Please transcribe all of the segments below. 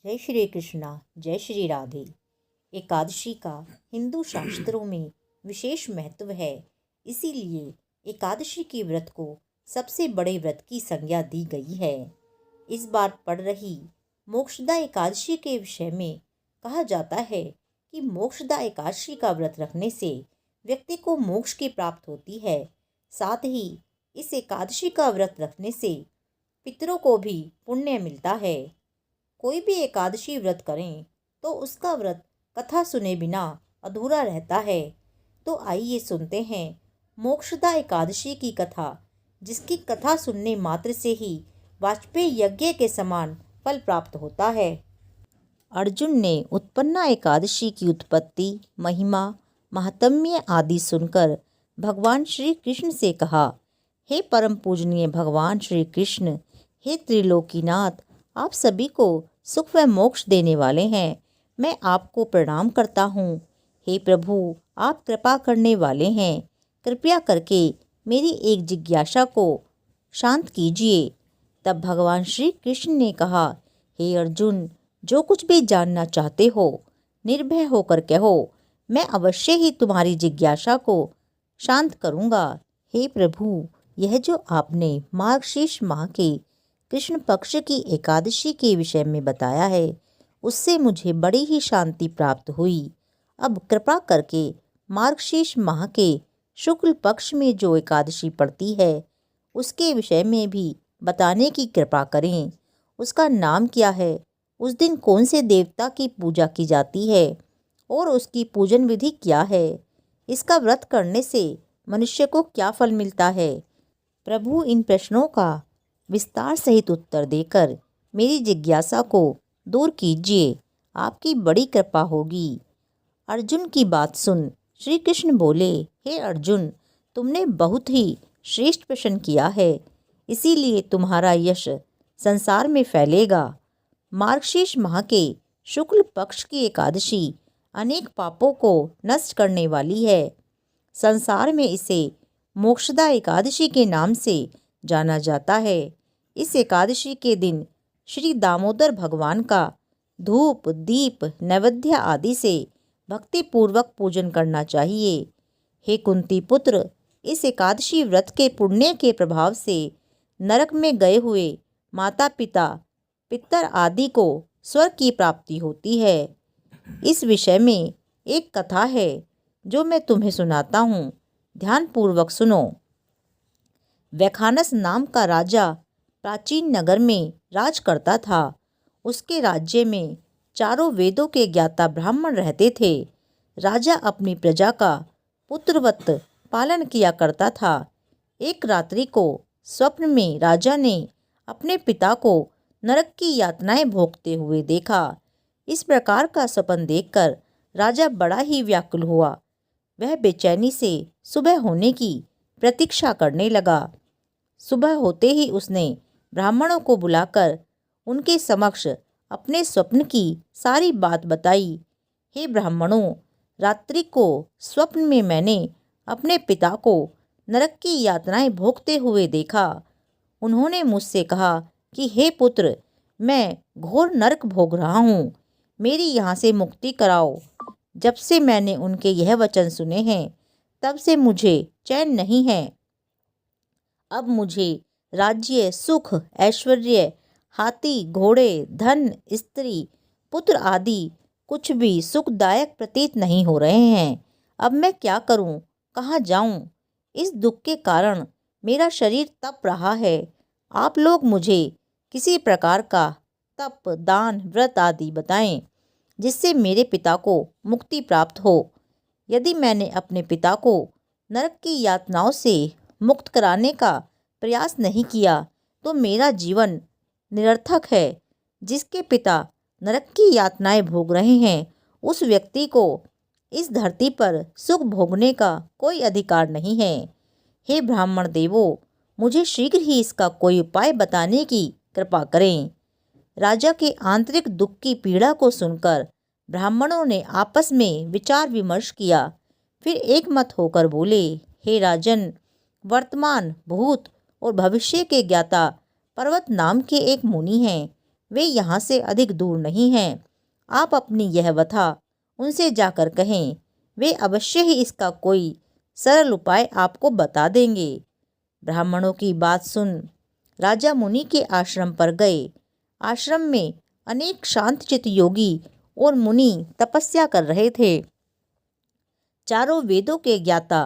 जय श्री कृष्णा, जय श्री राधे। एकादशी का हिंदू शास्त्रों में विशेष महत्व है। इसीलिए एकादशी के व्रत को सबसे बड़े व्रत की संज्ञा दी गई है। इस बार पड़ रही मोक्षदा एकादशी के विषय में कहा जाता है कि मोक्षदा एकादशी का व्रत रखने से व्यक्ति को मोक्ष की प्राप्त होती है। साथ ही इस एकादशी का व्रत रखने से पितरों को भी पुण्य मिलता है। कोई भी एकादशी व्रत करें तो उसका व्रत कथा सुने बिना अधूरा रहता है। तो आइए सुनते हैं मोक्षदा एकादशी की कथा, जिसकी कथा सुनने मात्र से ही वाजपेयी यज्ञ के समान फल प्राप्त होता है। अर्जुन ने उत्पन्ना एकादशी की उत्पत्ति, महिमा, महात्म्य आदि सुनकर भगवान श्री कृष्ण से कहा, हे परम पूजनीय भगवान श्री कृष्ण, हे त्रिलोकीनाथ, आप सभी को सुख व मोक्ष देने वाले हैं। मैं आपको प्रणाम करता हूँ। हे प्रभु, आप कृपा करने वाले हैं। कृपया करके मेरी एक जिज्ञासा को शांत कीजिए। तब भगवान श्री कृष्ण ने कहा, हे अर्जुन, जो कुछ भी जानना चाहते हो निर्भय होकर कहो, मैं अवश्य ही तुम्हारी जिज्ञासा को शांत करूँगा। हे प्रभु, यह जो आपने मार्गशीर्ष माह के कृष्ण पक्ष की एकादशी के विषय में बताया है, उससे मुझे बड़ी ही शांति प्राप्त हुई। अब कृपा करके मार्गशीर्ष माह के शुक्ल पक्ष में जो एकादशी पड़ती है, उसके विषय में भी बताने की कृपा करें। उसका नाम क्या है, उस दिन कौन से देवता की पूजा की जाती है और उसकी पूजन विधि क्या है, इसका व्रत करने से मनुष्य को क्या फल मिलता है। प्रभु, इन प्रश्नों का विस्तार सहित उत्तर देकर मेरी जिज्ञासा को दूर कीजिए। आपकी बड़ी कृपा होगी। अर्जुन की बात सुन श्री कृष्ण बोले, हे अर्जुन, तुमने बहुत ही श्रेष्ठ प्रश्न किया है, इसीलिए तुम्हारा यश संसार में फैलेगा। मार्गशीर्ष माह के शुक्ल पक्ष की एकादशी अनेक पापों को नष्ट करने वाली है। संसार में इसे मोक्षदा एकादशी के नाम से जाना जाता है। इस एकादशी के दिन श्री दामोदर भगवान का धूप, दीप, नैवेद्य आदि से भक्ति पूर्वक पूजन करना चाहिए। हे कुंती पुत्र, इस एकादशी व्रत के पुण्य के प्रभाव से नरक में गए हुए माता पिता, पितर आदि को स्वर्ग की प्राप्ति होती है। इस विषय में एक कथा है जो मैं तुम्हें सुनाता हूँ, ध्यान पूर्वक सुनो। वैखानस नाम का राजा प्राचीन नगर में राज करता था। उसके राज्य में चारों वेदों के ज्ञाता ब्राह्मण रहते थे। राजा अपनी प्रजा का पुत्रवत पालन किया करता था। एक रात्रि को स्वप्न में राजा ने अपने पिता को नरक की यातनाएं भोगते हुए देखा। इस प्रकार का स्वप्न देखकर राजा बड़ा ही व्याकुल हुआ। वह बेचैनी से सुबह होने की प्रतीक्षा करने लगा। सुबह होते ही उसने ब्राह्मणों को बुलाकर उनके समक्ष अपने स्वप्न की सारी बात बताई। हे ब्राह्मणों, रात्रि को स्वप्न में मैंने अपने पिता को नरक की यातनाएं भोगते हुए देखा। उन्होंने मुझसे कहा कि हे पुत्र, मैं घोर नरक भोग रहा हूँ, मेरी यहाँ से मुक्ति कराओ। जब से मैंने उनके यह वचन सुने हैं, तब से मुझे चैन नहीं है। अब मुझे राज्य, सुख, ऐश्वर्य, हाथी, घोड़े, धन, स्त्री, पुत्र आदि कुछ भी सुखदायक प्रतीत नहीं हो रहे हैं। अब मैं क्या करूं, कहाँ जाऊं? इस दुख के कारण मेरा शरीर तप रहा है। आप लोग मुझे किसी प्रकार का तप, दान, व्रत आदि बताएं, जिससे मेरे पिता को मुक्ति प्राप्त हो। यदि मैंने अपने पिता को नरक की यातनाओं से मुक्त कराने का प्रयास नहीं किया तो मेरा जीवन निरर्थक है। जिसके पिता नरक की यातनाएं भोग रहे हैं, उस व्यक्ति को इस धरती पर सुख भोगने का कोई अधिकार नहीं है। हे ब्राह्मण देवों, मुझे शीघ्र ही इसका कोई उपाय बताने की कृपा करें। राजा के आंतरिक दुख की पीड़ा को सुनकर ब्राह्मणों ने आपस में विचार विमर्श किया। फिर एक मत होकर बोले, हे राजन, वर्तमान, भूत और भविष्य के ज्ञाता पर्वत नाम के एक मुनि हैं। वे यहाँ से अधिक दूर नहीं हैं। आप अपनी यह व्यथा उनसे जाकर कहें, वे अवश्य ही इसका कोई सरल उपाय आपको बता देंगे। ब्राह्मणों की बात सुन राजा मुनि के आश्रम पर गए। आश्रम में अनेक शांतचित्त योगी और मुनि तपस्या कर रहे थे। चारों वेदों के ज्ञाता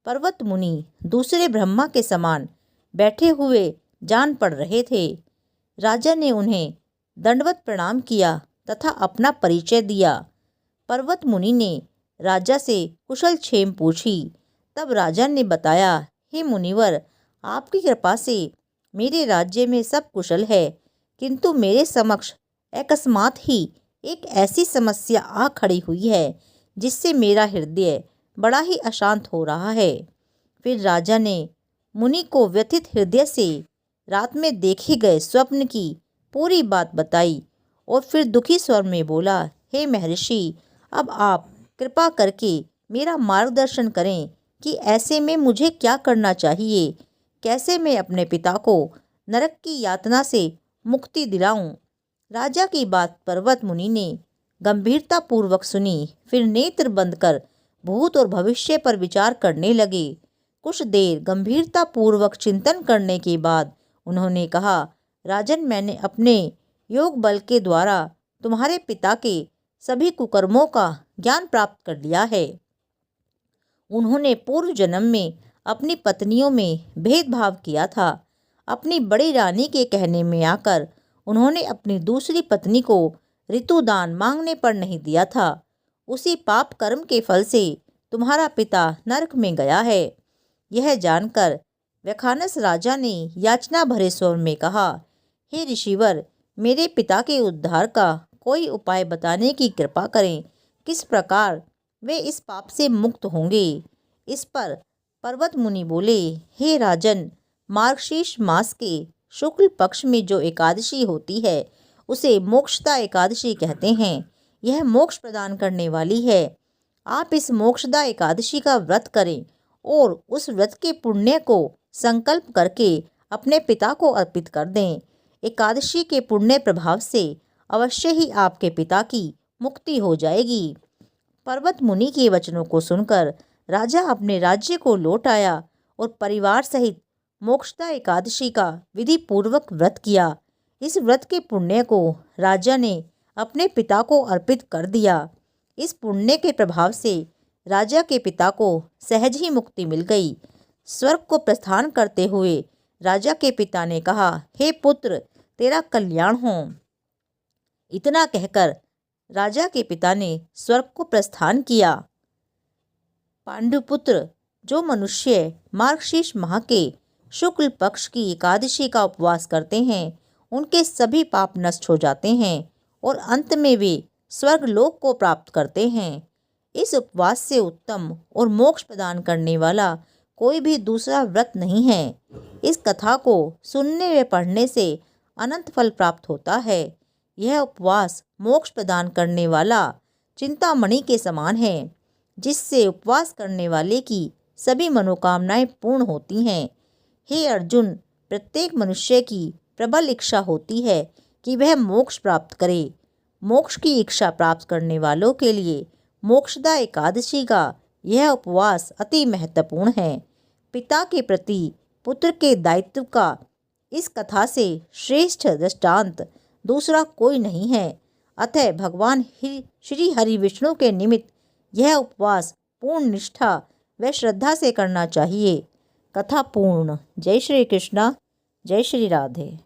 पर्वत मुनि दूसरे ब्रह्मा के समान बैठे हुए जान पड़ रहे थे। राजा ने उन्हें दंडवत प्रणाम किया तथा अपना परिचय दिया। पर्वत मुनि ने राजा से कुशल क्षेम पूछी। तब राजा ने बताया, हे मुनिवर, आपकी कृपा से मेरे राज्य में सब कुशल है, किंतु मेरे समक्ष अकस्मात ही एक ऐसी समस्या आ खड़ी हुई है जिससे मेरा हृदय बड़ा ही अशांत हो रहा है। फिर राजा ने मुनि को व्यथित हृदय से रात में देखे गए स्वप्न की पूरी बात बताई और फिर दुखी स्वर में बोला, हे महर्षि, अब आप कृपा करके मेरा मार्गदर्शन करें कि ऐसे में मुझे क्या करना चाहिए, कैसे मैं अपने पिता को नरक की यातना से मुक्ति दिलाऊं। राजा की बात पर्वत मुनि ने गंभीरतापूर्वक सुनी। फिर नेत्र बंद कर भूत और भविष्य पर विचार करने लगे। कुछ देर गंभीरतापूर्वक चिंतन करने के बाद उन्होंने कहा, राजन, मैंने अपने योग बल के द्वारा तुम्हारे पिता के सभी कुकर्मों का ज्ञान प्राप्त कर लिया है। उन्होंने पूर्व जन्म में अपनी पत्नियों में भेदभाव किया था। अपनी बड़ी रानी के कहने में आकर उन्होंने अपनी दूसरी पत्नी को ऋतुदान मांगने पर नहीं दिया था। उसी पाप कर्म के फल से तुम्हारा पिता नरक में गया है। यह जानकर व्याखानस राजा ने याचना भरे स्वर में कहा, हे ऋषिवर, मेरे पिता के उद्धार का कोई उपाय बताने की कृपा करें। किस प्रकार वे इस पाप से मुक्त होंगे। इस पर पर्वत मुनि बोले, हे राजन, मार्गशीर्ष मास के शुक्ल पक्ष में जो एकादशी होती है उसे मोक्षदा एकादशी कहते हैं। यह मोक्ष प्रदान करने वाली है। आप इस मोक्षदा एकादशी का व्रत करें और उस व्रत के पुण्य को संकल्प करके अपने पिता को अर्पित कर दें। एकादशी के पुण्य प्रभाव से अवश्य ही आपके पिता की मुक्ति हो जाएगी। पर्वत मुनि के वचनों को सुनकर राजा अपने राज्य को लौट आया और परिवार सहित मोक्षदा एकादशी का विधि पूर्वक व्रत किया। इस व्रत के पुण्य को राजा ने अपने पिता को अर्पित कर दिया। इस पुण्य के प्रभाव से राजा के पिता को सहज ही मुक्ति मिल गई। स्वर्ग को प्रस्थान करते हुए राजा के पिता ने कहा, हे पुत्र, तेरा कल्याण हो। इतना कहकर राजा के पिता ने स्वर्ग को प्रस्थान किया। पांडुपुत्र, जो मनुष्य मार्गशीर्ष माह के शुक्ल पक्ष की एकादशी का उपवास करते हैं, उनके सभी पाप नष्ट हो जाते हैं और अंत में वे स्वर्ग लोक को प्राप्त करते हैं। इस उपवास से उत्तम और मोक्ष प्रदान करने वाला कोई भी दूसरा व्रत नहीं है। इस कथा को सुनने व पढ़ने से अनंत फल प्राप्त होता है। यह उपवास मोक्ष प्रदान करने वाला चिंतामणि के समान है, जिससे उपवास करने वाले की सभी मनोकामनाएं पूर्ण होती हैं। हे अर्जुन, प्रत्येक मनुष्य की प्रबल इच्छा होती है कि वह मोक्ष प्राप्त करे। मोक्ष की इच्छा प्राप्त करने वालों के लिए मोक्षदा एकादशी का यह उपवास अति महत्वपूर्ण है। पिता के प्रति पुत्र के दायित्व का इस कथा से श्रेष्ठ दृष्टांत दूसरा कोई नहीं है। अतः भगवान श्री हरि विष्णु के निमित्त यह उपवास पूर्ण निष्ठा व श्रद्धा से करना चाहिए। कथा पूर्ण। जय श्री कृष्णा, जय श्री राधे।